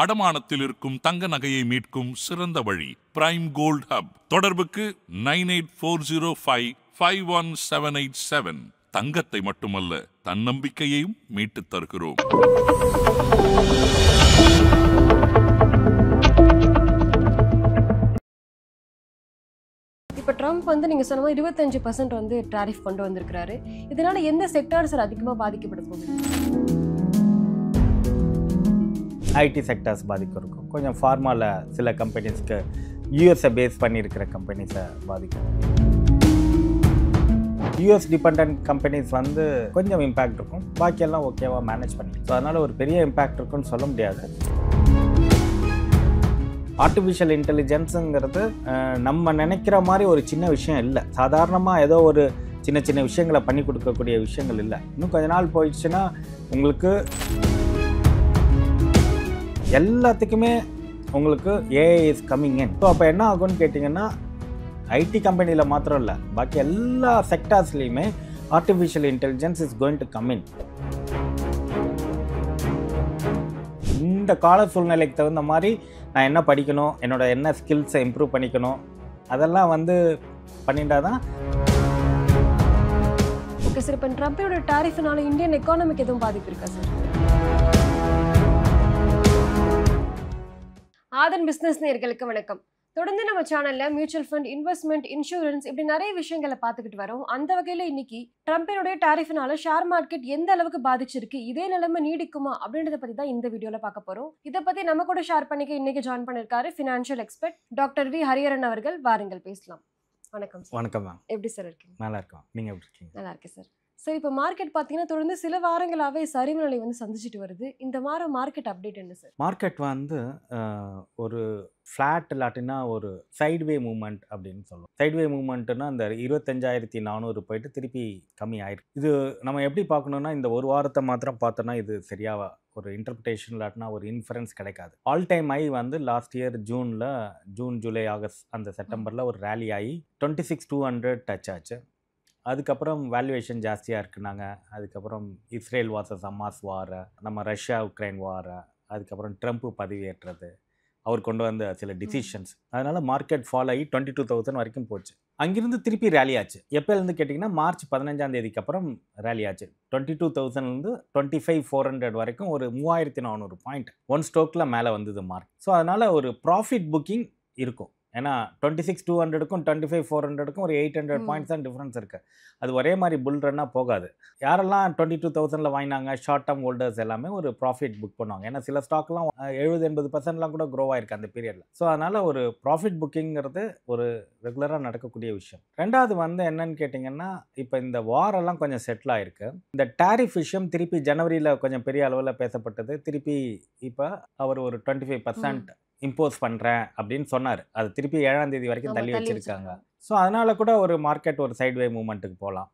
அடமானத்தில் இருக்கும் தங்க நகையை மீட்கும் சிறந்த வழி பிரைம் கோல்ட் ஹப். தொடர்புக்கு 9840551787. தங்கத்தை மட்டுமல்ல, தன்னம்பிக்கையையும் மீட்டுத் தருகிறோம். இப்போ ட்ரம்ப் வந்து நீங்கள் சொன்ன மாதிரி 25% வந்து டாரிஃப் கொண்டு வந்திருக்கிறாரு. இதனால எந்த செக்டார்ஸ் அதிகமாக பாதிக்கப்பட போகுது? ஐடி செக்டர்ஸ் பாதிக்கும் இருக்கும். கொஞ்சம் ஃபார்மாவில் சில கம்பெனிஸ்க்கு யூஎஸை பேஸ் பண்ணியிருக்கிற கம்பெனிஸை பாதிக்கும். யூஎஸ் டிபெண்ட் கம்பெனிஸ் வந்து கொஞ்சம் இம்பேக்ட் இருக்கும். பாக்கியெல்லாம் ஓகேவாக மேனேஜ் பண்ணி, ஸோ அதனால் ஒரு பெரிய இம்பேக்ட் இருக்குன்னு சொல்ல முடியாது. ஆர்டிஃபிஷியல் இன்டெலிஜென்ஸுங்கிறது நம்ம நினைக்கிற மாதிரி ஒரு சின்ன விஷயம் இல்லை. சாதாரணமாக ஏதோ ஒரு சின்ன சின்ன விஷயங்களை பண்ணி கொடுக்கக்கூடிய விஷயங்கள் இல்லை. இன்னும் கொஞ்ச நாள் போயிடுச்சுன்னா உங்களுக்கு எல்லாத்துக்குமே உங்களுக்கு AI is coming in. So அப்போ என்ன ஆகும்னு கேட்டிங்கன்னா, ஐடி கம்பெனியில் மாத்திரம் இல்லை, பாக்கி எல்லா செக்டார்ஸ்லேயுமே artificial intelligence is going to come in. இந்த கால சூழ்நிலைக்கு தகுந்த மாதிரி நான் என்ன படிக்கணும், என்னோட என்ன ஸ்கில்ஸை இம்ப்ரூவ் பண்ணிக்கணும், அதெல்லாம் வந்து பண்ணிட்டா தான். ஓகே சார், இப்போ ட்ரம்ப்போட டாரிஃப்னால இந்தியன் எக்கானமிக்கு எதுவும் பாதிப்பு இருக்கா சார்? ஆதன் பிஸ்னஸ் நேயர்களுக்கு வணக்கம். தொடர்ந்து நம்ம சேனல்ல மியூச்சுவல் ஃபண்ட், இன்வெஸ்ட்மெண்ட், இன்சூரன்ஸ் இப்படி நிறைய விஷயங்களை பார்த்துக்கிட்டு வரோம். அந்த வகையில இன்னைக்கு ட்ரம்பினுடைய டாரிஃப்னால ஷேர் மார்க்கெட் எந்த அளவுக்கு பாதிச்சிருக்கு, இதே நிலைமை நீடிக்குமா அப்படின்றத பத்தி தான் இந்த வீடியோல பார்க்க போறோம். இதை பத்தி நம்ம கூட ஷேர் பண்ணிக்க இன்னைக்கு ஜாயின் பண்ணிருக்காரு financial expert doctor V Hariharan அவர்கள். வாருங்கள் பேசலாம். வணக்கம் சார். வணக்கம் மேம். எப்படி சார் இருக்கீங்க? நல்லா இருக்கோம். நீங்கள் எப்படி இருக்கீங்க? நல்லா இருக்கேன் சார். சார், இப்போ மார்க்கெட் பார்த்தீங்கன்னா தொடர்ந்து சில வாரங்களாகவே சரிவு நிலை வந்து சந்திச்சுட்டு வருது. இந்த வாரம் மார்க்கெட் அப்டேட் என்ன சார்? மார்க்கெட் வந்து ஒரு ஃப்ளாட் இல்லாட்டினா ஒரு சைட்வே மூவ்மெண்ட் அப்படின்னு சொல்லுவோம். சைட்வே மூவ்மெண்ட்டுன்னா அந்த 25,400 போயிட்டு திருப்பி கம்மி ஆயிருக்கு. இது நம்ம எப்படி பார்க்கணுன்னா, இந்த ஒரு வாரத்தை மாத்திரம் பார்த்தோன்னா இது சரியாக ஒரு இன்டர்பிரிட்டேஷன் இல்லாட்டினா ஒரு இன்ஃபரன்ஸ் கிடைக்காது. ஆல் டைம் ஐ வந்து last year June, July, August அந்த செப்டம்பரில் ஒரு ரேலி ஆகி 26,200 டச் ஆச்சு. அதுக்கப்புறம் வேல்யூவேஷன் ஜாஸ்தியாக இருக்குனாங்க. அதுக்கப்புறம் இஸ்ரேல் வார்சஸ் ஹமாஸ் வார், நம்ம ரஷ்யா உக்ரைன் வார், அதுக்கப்புறம் ட்ரம்ப் பதவியேற்றது, அவர் கொண்டு வந்த சில டிசிஷன்ஸ், அதனால் மார்க்கெட் ஃபால் ஆகி 22,000 வரைக்கும் போச்சு. அங்கிருந்து திருப்பி ரேலி ஆச்சு. எப்போலேருந்து கேட்டிங்கன்னா, மார்ச் 15ஆம் தேதிக்கு அப்புறம் ரேலி ஆச்சு. 22,000லேருந்து 25,400 வரைக்கும் ஒரு 3,400 பாயிண்ட் ஒன் ஸ்டோக்கில் மேலே வந்தது மார்க். ஸோ அதனால் ஒரு ப்ராஃபிட் புக்கிங் இருக்கும். ஏன்னா 26,200க்கும் 25,400க்கும் ஒரு 800 பாயிண்ட்ஸ் தான் டிஃப்ரென்ஸ் இருக்குது. அது ஒரே மாதிரி புல் ரன்னாக போகாது. யாரெல்லாம் 22,000ல் வாங்கினாங்க, ஷார்ட் டேர்ம் ஹோல்டர்ஸ் எல்லாமே ஒரு ப்ராஃபிட் புக் பண்ணுவாங்க. ஏன்னா சில ஸ்டாக்லாம் 70-80% கூட க்ரோ ஆயிருக்கு அந்த பீரியடில். ஸோ அதனால் ஒரு ப்ராஃபிட் புக்கிங்கிறது ஒரு ரெகுலராக நடக்கக்கூடிய விஷயம். ரெண்டாவது வந்து என்னன்னு கேட்டிங்கன்னா, இப்போ இந்த வாரெல்லாம் கொஞ்சம் செட்டில் ஆயிருக்கு. இந்த டாரிஃப் விஷயம் திருப்பி ஜனவரியில் கொஞ்சம் பெரிய அளவில் பேசப்பட்டது. திருப்பி இப்போ அவர் ஒரு 25% இம்போஸ் பண்ணுறேன் அப்படின்னு சொன்னார். அது திருப்பி 7ஆம் தேதி வரைக்கும் தள்ளி வச்சுருக்காங்க. ஸோ அதனால் கூட ஒரு மார்க்கெட் ஒரு சைட்வே மூவ்மெண்ட்டுக்கு போகலாம்.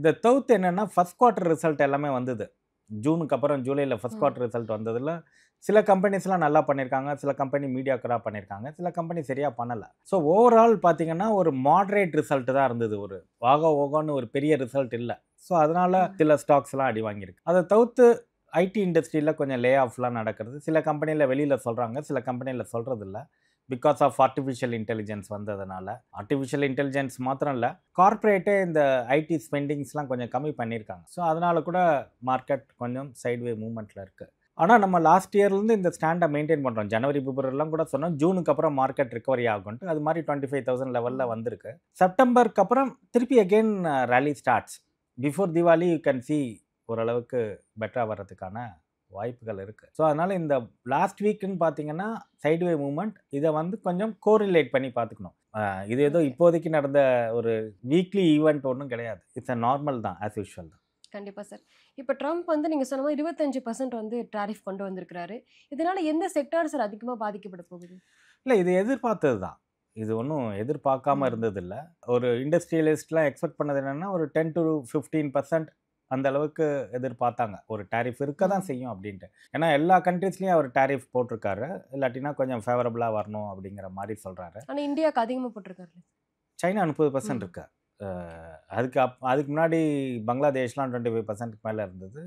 இதை தவிர்த்து என்னென்னா, ஃபஸ்ட் குவார்ட்டர் ரிசல்ட் எல்லாமே வந்தது. ஜூனுக்கு அப்புறம் ஜூலையில் ஃபஸ்ட் குவார்ட்டர் ரிசல்ட் வந்ததில் சில கம்பெனிஸ்லாம் நல்லா பண்ணியிருக்காங்க, சில கம்பெனி மீடியாக்கராக பண்ணியிருக்காங்க, சில கம்பெனி சரியாக பண்ணலை. ஸோ ஓவரால் பார்த்தீங்கன்னா ஒரு மாட்ரேட் ரிசல்ட் தான் இருந்தது. ஒரு ஓகோன்னு ஒரு பெரிய ரிசல்ட் இல்லை. ஸோ அதனால் சில ஸ்டாக்ஸ்லாம் அடி வாங்கியிருக்கு. அதை தவிர்த்து ஐடி இண்டஸ்ட்ரியில் கொஞ்சம் லே ஆஃப்லாம் நடக்கிறது. சில கம்பெனியில் வெளியில் சொல்கிறாங்க, சில கம்பெனியில் சொல்கிறதில்ல. பிகாஸ் ஆஃப் ஆர்டிஃபிஷியல் இன்டெலிஜென்ஸ் வந்ததுனால. ஆர்டிஃபிஷியல் இன்டெலிஜென்ஸ் மாத்திரம் இல்லை, கார்ப்பரேட்டே இந்த ஐடி ஸ்பெண்டிங்ஸ்லாம் கொஞ்சம் கம்மி பண்ணியிருக்காங்க. ஸோ அதனால் கூட மார்க்கெட் கொஞ்சம் சைட்வே மூவ்மெண்ட்டில் இருக்குது. ஆனால் நம்ம லாஸ்ட் இயர்லேருந்து இந்த ஸ்டாண்டை மெயின்டைன் பண்ணுறோம். ஜனவரி, பிப்ரவரிலாம் கூட சொன்னோம் ஜூனுக்கு அப்புறம் மார்க்கெட் ரிகவரி ஆகும்ட்டு. அது மாதிரி 25,000 லெவலில் வந்திருக்கு. செப்டம்பருக்கு அப்புறம் திருப்பி again rally starts. Before Deepavali you can see ஓரளவுக்கு பெட்டராக வர்றதுக்கான வாய்ப்புகள் இருக்குது. ஸோ அதனால் இந்த லாஸ்ட் வீக்குன்னு பார்த்தீங்கன்னா சைட்வே மூவ்மெண்ட், இதை வந்து கொஞ்சம் கோரிலேட் பண்ணி பார்த்துக்கணும். இது ஏதோ இப்போதைக்கு நடந்த ஒரு வீக்லி ஈவெண்ட் ஒன்றும் கிடையாது. இட்ஸ் அ நார்மல் தான், ஆஸ் யூஷுவல் தான். கண்டிப்பாக சார். இப்போ ட்ரம்ப் வந்து நீங்கள் சொன்ன மாதிரி 25% வந்து டாரிஃப் கொண்டு வந்திருக்கிறாரு. இதனால எந்த செக்டார் சார் அதிகமாக பாதிக்கப்பட போகுது? இல்லை, இது எதிர்பார்த்தது தான். இது ஒன்றும் எதிர்பார்க்காம இருந்ததில்லை. ஒரு இண்டஸ்ட்ரியலிஸ்ட்லாம் எக்ஸ்பெக்ட் பண்ணது என்னென்னா ஒரு 10 to 15% அந்த அளவுக்கு எதிர்பார்த்தாங்க. ஒரு டாரிஃப் இருக்க தான் செய்யும் அப்படின்ட்டு. ஏன்னா எல்லா கண்ட்ரீஸ்லேயும் அவர் டாரிஃப் போட்டிருக்காரு. இல்லாட்டினா கொஞ்சம் ஃபேவரபுளாக வரணும் அப்படிங்கிற மாதிரி சொல்கிறாரு. ஆனால் இந்தியாவுக்கு அதிகமாக போட்டிருக்காரு. சைனா 30% இருக்கு. அதுக்கு முன்னாடி பங்களாதேஷ்லாம் 25% மேலே இருந்தது.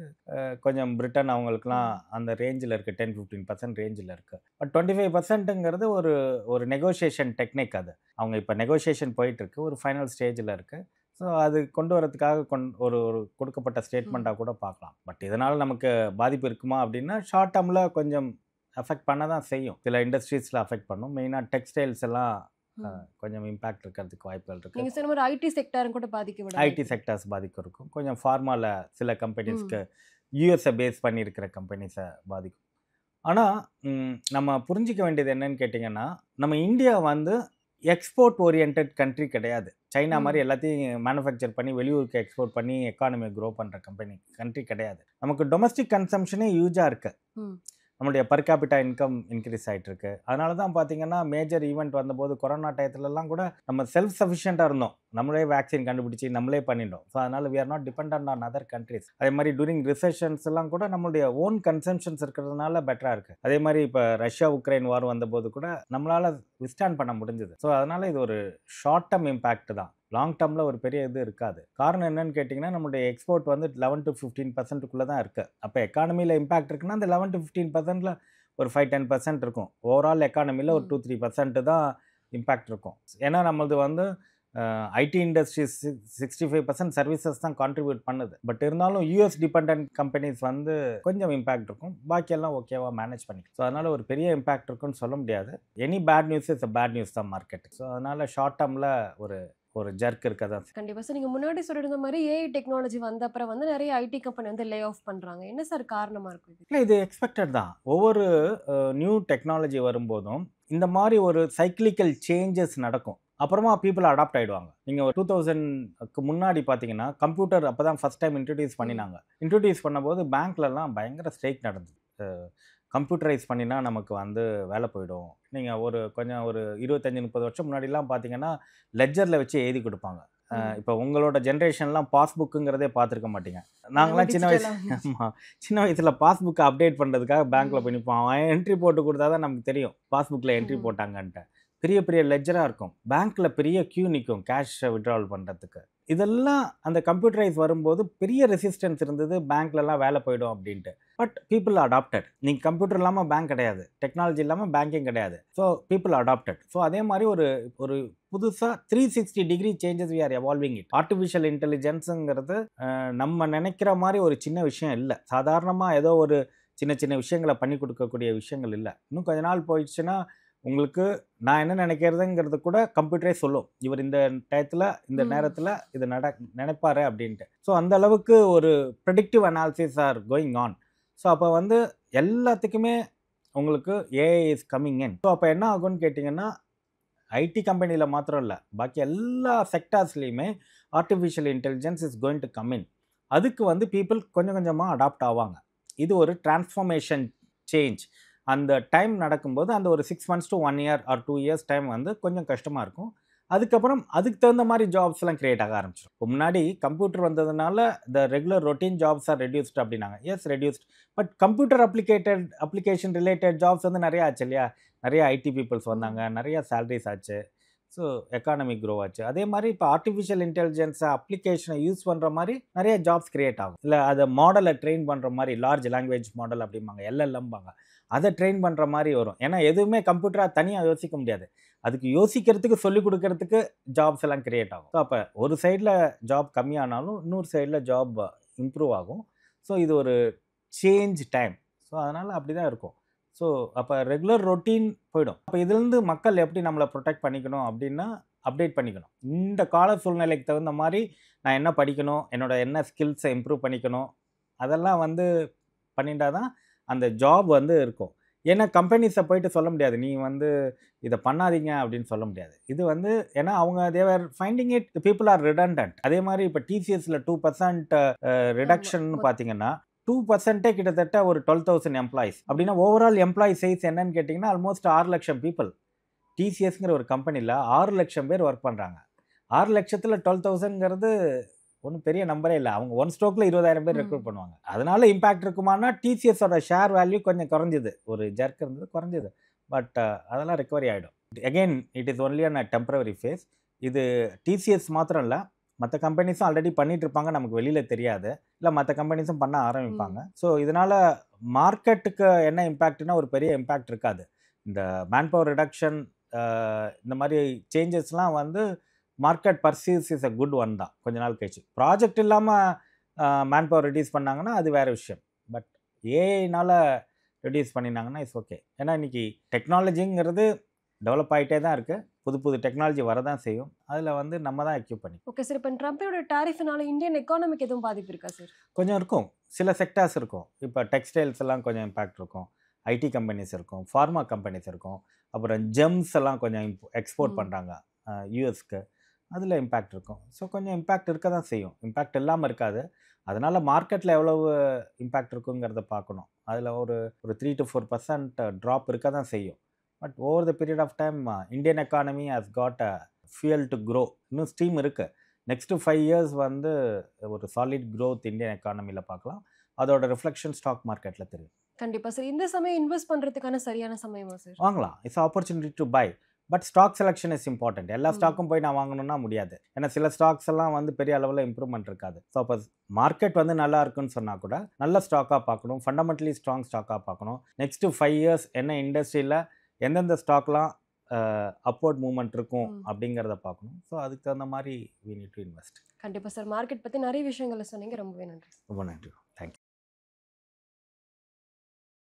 கொஞ்சம் பிரிட்டன் அவங்களுக்குலாம் அந்த ரேஞ்சில் இருக்குது, 10-15% ரேஞ்சில் இருக்குது. பட் 25%ங்கிறது ஒரு நெகோஷியேஷன் டெக்னிக். அது அவங்க இப்போ நெகோஷியேஷன் போயிட்டுருக்கு, ஒரு ஃபைனல் ஸ்டேஜில் இருக்குது. ஸோ அது கொண்டு வரதுக்காக ஒரு கொடுக்கப்பட்ட ஸ்டேட்மெண்ட்டாக கூட பார்க்கலாம். பட் இதனால் நமக்கு பாதிப்பு இருக்குமா அப்படின்னா, ஷார்ட் டேர்மில் கொஞ்சம் அஃபெக்ட் பண்ண தான் செய்யும். சில இண்டஸ்ட்ரீஸில் அஃபெக்ட் பண்ணும். மெயினாக டெக்ஸ்டைல்ஸ் எல்லாம் கொஞ்சம் இம்பேக்ட் இருக்கிறதுக்கு வாய்ப்புகள் இருக்குது. நீங்கள் சொன்ன மாதிரி ஐடி செக்டாரும் கூட பாதிக்க ஐடி செக்டர்ஸ் பாதிக்கும் இருக்கும். கொஞ்சம் ஃபார்மாவில் சில கம்பெனிஸ்க்கு யூஎஸ்ஐ பேஸ் பண்ணியிருக்கிற கம்பெனிஸை பாதிக்கும். ஆனால் நம்ம புரிஞ்சிக்க வேண்டியது என்னன்னு கேட்டிங்கன்னா, நம்ம இந்தியா வந்து எக்ஸ்போர்ட் ஓரியன்ட் கண்ட்ரி கிடையாது. சைனா மாதிரி எல்லாத்தையும் மேனுஃபேக்சர் பண்ணி வெளியூருக்கு எக்ஸ்போர்ட் பண்ணி எக்கானமியை க்ரோ பண்ணுற கண்ட்ரி கிடையாது. நமக்கு டொமஸ்டிக் கன்சம்ஷனே யூஜாக இருக்குது. நம்மளுடைய பர் கேபிட்டா இன்கம் இன்க்ரீஸ் ஆகிட்டு இருக்கு. அதனால தான் பார்த்தீங்கன்னா மேஜர் ஈவெண்ட் வந்தபோது கொரோனா டயத்துலலாம் கூட நம்ம செல்ஃப் சஃபிஷியண்ட்டாக இருந்தோம். நம்மளே வேக்சின் கண்டுபிடிச்சி நம்மளே பண்ணிட்டோம். ஸோ அதனால் we are not dependent on other countries. அதே மாதிரி டூரிங் ரிசெஷன்ஸ் எல்லாம் கூட நம்மளுடைய ஓன் கன்சம்ஷன்ஸ் இருக்கிறதுனால பெட்டராக இருக்குது. அதே மாதிரி இப்போ ரஷ்யா உக்ரைன் வார் வந்தபோது கூட நம்மளால் விஸ்டாண்ட் பண்ண முடிஞ்சது. ஸோ அதனால் இது ஒரு ஷார்ட் டேர்ம் இம்பேக்ட் தான். லாங் டேர்மில் ஒரு பெரிய இது இருக்காது. காரணம் என்னன்னு கேட்டிங்கன்னா, நம்மளுடைய எக்ஸ்போர்ட் வந்து 11-15% தான் இருக்குது. அப்போ எக்கானமியில் இம்பேக்ட் இருக்குன்னா அந்த 11-15%ல் ஒரு 5-10% இருக்கும். ஓவரால் எக்கானமியில் ஒரு 2-3% தான் இம்பேக்ட் இருக்கும். ஏன்னா நம்மளது வந்து ஐடி இண்டஸ்ட்ரீஸ் 65% சர்வீசஸ் தான் கான்ட்ரிபியூட் பண்ணுது. பட் இருந்தாலும் யூஎஸ் டிபெண்டன்ட் கம்பெனிஸ் வந்து கொஞ்சம் இம்பேக்ட் இருக்கும். பாக்கியெல்லாம் ஓகேவாக மேனேஜ் பண்ணிக்கும். ஸோ அதனால் ஒரு பெரிய இம்பேக்ட் இருக்குன்னு சொல்ல முடியாது. Any bad news is bad news தான் மார்க்கெட். ஸோ அதனால் ஷார்ட் டேர்மில் ஒரு ஜர்க் இருக்கதா. கண்டிப்பாக சார். நீங்கள் முன்னாடி சொல்லியிருந்த மாதிரி ஏஐ டெக்னாலஜி வந்த அப்புறம் வந்து நிறைய ஐடி கம்பெனி வந்து லே ஆஃப் பண்ணுறாங்க. என்ன சார் காரணமாக இருக்கும்? இல்லை, இது எக்ஸ்பெக்டட் தான். ஒவ்வொரு நியூ டெக்னாலஜி வரும்போதும் இந்த மாதிரி ஒரு சைக்கிளிக்கல் சேஞ்சஸ் நடக்கும். அப்புறமா பீப்புள் அடாப்ட் ஆகிடுவாங்க. நீங்கள் 2000க்கு முன்னாடி பார்த்தீங்கன்னா கம்ப்யூட்டர் அப்போ தான் ஃபஸ்ட் டைம் இன்ட்ரடியூஸ் பண்ணினாங்க. இன்ட்ரடியூஸ் பண்ணும்போது பேங்க்லலாம் பயங்கர ஸ்ட்ரைக் நடந்தது. கம்ப்யூட்டரைஸ் பண்ணினா நமக்கு வந்து வேலை போயிடும். நீங்கள் ஒரு 25-30 வருஷம் முன்னாடிலாம் பார்த்தீங்கன்னா லெட்ஜரில் வச்சு எழுதி கொடுப்பாங்க. இப்போ உங்களோட ஜென்ரேஷன்லாம் பாஸ்புக்குங்கிறதே பார்த்துருக்க மாட்டீங்க. நாங்களாம் சின்ன வயசில் பாஸ்புக்கை அப்டேட் பண்ணுறதுக்காக பேங்க்கில் போய் நிற்போம். அவன் என்ட்ரி போட்டு கொடுத்தா தான் நமக்கு தெரியும் பாஸ்புக்கில் என்ட்ரி போட்டாங்கன்ட்டு. பெரிய பெரிய லெட்ஜராக இருக்கும். பேங்க்கில் பெரிய க்யூ நிற்கும் கேஷ் விட்ராவல் பண்ணுறதுக்கு. இதெல்லாம் அந்த கம்ப்யூட்டரைஸ் வரும்போது பெரிய ரெசிஸ்டன்ஸ் இருந்தது, பேங்க்லலாம் வேலை போயிடும் அப்படின்ட்டு. But people adapted. நீங்கள் கம்ப்யூட்டர் இல்லாமல் பேங்க் கிடையாது, டெக்னாலஜி இல்லாமல் பேங்கிங் கிடையாது. So people adapted. ஸோ அதே மாதிரி ஒரு புதுசாக 360 degree changes we are evolving it. Artificial இன்டெலிஜென்ஸுங்கிறது நம்ம நினைக்கிற மாதிரி ஒரு சின்ன விஷயம் இல்லை. சாதாரணமாக ஏதோ ஒரு சின்ன சின்ன விஷயங்களை பண்ணி கொடுக்கக்கூடிய விஷயங்கள் இல்லை. இன்னும் கொஞ்ச நாள் போயிடுச்சுன்னா உங்களுக்கு நான் என்ன நினைக்கிறதுங்கிறது கூட கம்ப்யூட்டரே சொல்லும். இவர் இந்த டயத்தில் இந்த நேரத்தில் இது நினைப்பாரு அப்படின்ட்டு. ஸோ அந்த அளவுக்கு ஒரு predictive analysis are going on. So அப்போ வந்து எல்லாத்துக்குமே உங்களுக்கு AI is coming in. So அப்போ என்ன ஆகும்னு கேட்டிங்கன்னா, ஐடி கம்பெனியில் மாத்திரம் இல்லை, பாக்கி எல்லா செக்டார்ஸ்லேயுமே artificial intelligence is going to come in. அதுக்கு வந்து பீப்புள் கொஞ்சம் கொஞ்சமாக அடாப்ட் ஆவாங்க. இது ஒரு டிரான்ஸ்ஃபர்மேஷன் சேஞ்ச். அந்த டைம் நடக்கும்போது அந்த ஒரு 6 months to 1 year or 2 years time வந்து கொஞ்சம் கஷ்டமாக இருக்கும். அதுக்கப்புறம் அதுக்கு தகுந்த மாதிரி ஜாப்ஸ்லாம் க்ரியேட் ஆக ஆரம்பிச்சிடும். இப்போ முன்னாடி கம்ப்யூட்டர் வந்ததுனால the regular routine jobs are reduced அப்படின்னாங்க. Yes, reduced. But computer application related jobs வந்து நிறையா ஆச்சு இல்லையா? நிறைய ஐடி பீப்புள்ஸ் வந்தாங்க, நிறைய சேலரிஸ் ஆச்சு. ஸோ எக்கானமி க்ரோ ஆச்சு. அதே மாதிரி இப்போ ஆர்டிஃபிஷியல் இன்டெலிஜென்ஸை அப்ளிகேஷனை யூஸ் பண்ணுற மாதிரி நிறைய ஜாப்ஸ் க்ரியேட் ஆகும். இல்லை அதை மாடலை ட்ரெயின் பண்ணுற மாதிரி, லார்ஜ் லாங்குவேஜ் மாடல் அப்படிம்பாங்க, எல்எல்எம்பாங்க, அதை ட்ரெயின் பண்ணுற மாதிரி வரும். ஏன்னா எதுவுமே கம்ப்யூட்டராக தனியாக யோசிக்க முடியாது. அதுக்கு யோசிக்கிறதுக்கு சொல்லிக் கொடுக்கறதுக்கு ஜாப்ஸ் எல்லாம் க்ரியேட் ஆகும். ஸோ அப்போ ஒரு சைடில் ஜாப் கம்மியானாலும் இன்னொரு சைடில் ஜாப் இம்ப்ரூவ் ஆகும். ஸோ இது ஒரு சேஞ்ச் டைம். ஸோ அதனால் அப்படி தான் இருக்கும். ஸோ அப்போ ரெகுலர் ரொட்டீன் போயிடும். அப்போ இதுலேருந்து மக்கள் எப்படி நம்மளை ப்ரொடெக்ட் பண்ணிக்கணும் அப்படின்னா, அப்டேட் பண்ணிக்கணும். இந்த கால சூழ்நிலைக்கு தகுந்த மாதிரி நான் என்ன படிக்கணும், என்னோட என்ன ஸ்கில்ஸை இம்ப்ரூவ் பண்ணிக்கணும், அதெல்லாம் வந்து பண்ணிட்டா தான் அந்த ஜாப் வந்து இருக்கும். ஏன்னா கம்பெனிஸை போயிட்டு சொல்ல முடியாது, நீ வந்து இதை பண்ணாதீங்க அப்படின்னு சொல்ல முடியாது. இது வந்து ஏன்னா அவங்க they're finding it people are redundant. அதே மாதிரி இப்போ டிசிஎஸ்ல 2% ரிடக்ஷன் பார்த்தீங்கன்னா 2% கிட்டத்தட்ட ஒரு 12,000 எம்ப்ளாயிஸ். அப்படின்னா ஓவரால் எம்ப்ளாயி சைஸ் என்னன்னு கேட்டிங்கன்னா ஆல்மோஸ்ட் 6 லட்சம் பீப்புள். டிசிஎஸ்ங்கிற ஒரு கம்பெனியில் 6 லட்சம் பேர் ஒர்க் பண்ணுறாங்க. 6 லட்சத்தில் 12,000ங்கிறது ஒன்றும் பெரிய நம்பரே இல்லை. அவங்க ஒன் ஸ்ட்ரோக்கில் 20,000 பேர் ரெக்ரூட் பண்ணுவாங்க. அதனால இம்பாக்ட் இருக்குமானா டிசிஎஸோட ஷேர் வேல்யூ கொஞ்சம் குறைஞ்சிது, ஒரு ஜர்க் இருந்தது, குறைஞ்சிது. பட் அதெல்லாம் ரெக்கவரி ஆகிடும். Again it is only an temporary phase. இது டிசிஎஸ் மாத்திரம் இல்லை, மற்ற கம்பெனிஸும் ஆல்ரெடி பண்ணிட்டு இருப்பாங்க, நமக்கு வெளியில் தெரியாது, இல்லை மற்ற கம்பெனிஸும் பண்ண ஆரம்பிப்பாங்க. ஸோ இதனால் மார்க்கெட்டுக்கு என்ன இம்பேக்ட்னா ஒரு பெரிய இம்பேக்ட் இருக்காது. இந்த மேன்பவர் ரிடக்ஷன் இந்த மாதிரி சேஞ்சஸ்லாம் வந்து market perceives is a good one தான். கொஞ்ச நாள் கழிச்சு ப்ராஜெக்ட் இல்லாமல் மேன்பவர் ரெடியூஸ் பண்ணாங்கன்னா அது வேறு விஷயம். பட் ஏஐனால் ரெடியூஸ் பண்ணினாங்கன்னா இட்ஸ் ஓகே. ஏன்னா இன்றைக்கி டெக்னாலஜிங்கிறது டெவலப் ஆகிட்டே தான் இருக்குது, புது புது டெக்னாலஜி வரதான் செய்யும். அதில் வந்து நம்ம தான் எக்யூப் பண்ணி. ஓகே சார், இப்போ ட்ரம்ப்போட டாரிஃப்னால இந்தியன் எக்கானமிக்கு எதுவும் பாதிப்பு இருக்கா சார்? கொஞ்சம் இருக்கும், சில செக்டார்ஸ் இருக்கும். இப்போ டெக்ஸ்டைல்ஸ் எல்லாம் கொஞ்சம் இம்பேக்ட் இருக்கும், ஐடி கம்பெனிஸ் இருக்கும், ஃபார்மா கம்பெனிஸ் இருக்கும், அப்புறம் ஜெம்ஸ் எல்லாம் கொஞ்சம் எக்ஸ்போர்ட் பண்ணுறாங்க யூஎஸ்க்கு, அதில் இம்பேக்ட் இருக்கும். ஸோ கொஞ்சம் இம்பேக்ட் இருக்க தான் செய்யும், இம்பேக்ட் இல்லாமல் இருக்காது. அதனால் மார்க்கெட்டில் எவ்வளவு இம்பேக்ட் இருக்குங்கிறத பார்க்கணும். அதில் ஒரு 3 to 4% ட்ராப் இருக்க தான் செய்யும். But over the period of time Indian economy has got a fuel to grow. இன்னும் ஸ்டீம் இருக்குது. நெக்ஸ்ட்டு 5 years வந்து ஒரு சாலிட் க்ரோத் இந்தியன் எக்கானமியில் பார்க்கலாம். அதோட ரிஃப்ளெக்ஷன் ஸ்டாக் மார்க்கெட்டில் தெரியும். கண்டிப்பாக சார். இந்த சமயம் இன்வெஸ்ட் பண்ணுறதுக்கான சரியான சமயமா சார்? வாங்கலாம், it's opportunity to buy. But stock selection is important. எல்லா ஸ்டாக்கும் போய் நான் வாங்கணும்னா முடியாது. ஏன்னா சில ஸ்டாக்ஸ் எல்லாம் வந்து பெரிய அளவில் இம்ப்ரூவ்மெண்ட் இருக்காது. ஸோ அப்போ மார்க்கெட் வந்து நல்லா இருக்குன்னு சொன்னால் கூட நல்ல ஸ்டாக்காக பார்க்கணும், ஃபண்டமெண்டலி ஸ்ட்ராங் ஸ்டாக்காக பார்க்கணும். நெக்ஸ்ட்டு 5 years என்ன இண்டஸ்ட்ரியில் எந்தெந்த ஸ்டாக்லாம் அப்வர்ட் மூவ்மெண்ட் இருக்கும் அப்படிங்கிறத பார்க்கணும். ஸோ அதுக்கு தகுந்த மாதிரி we need to invest. கண்டிப்பாக சார். மார்க்கெட் பற்றி நிறைய விஷயங்களை சொன்னீங்க, ரொம்பவே நன்றி. ரொம்ப நன்றி. தேங்க்யூ.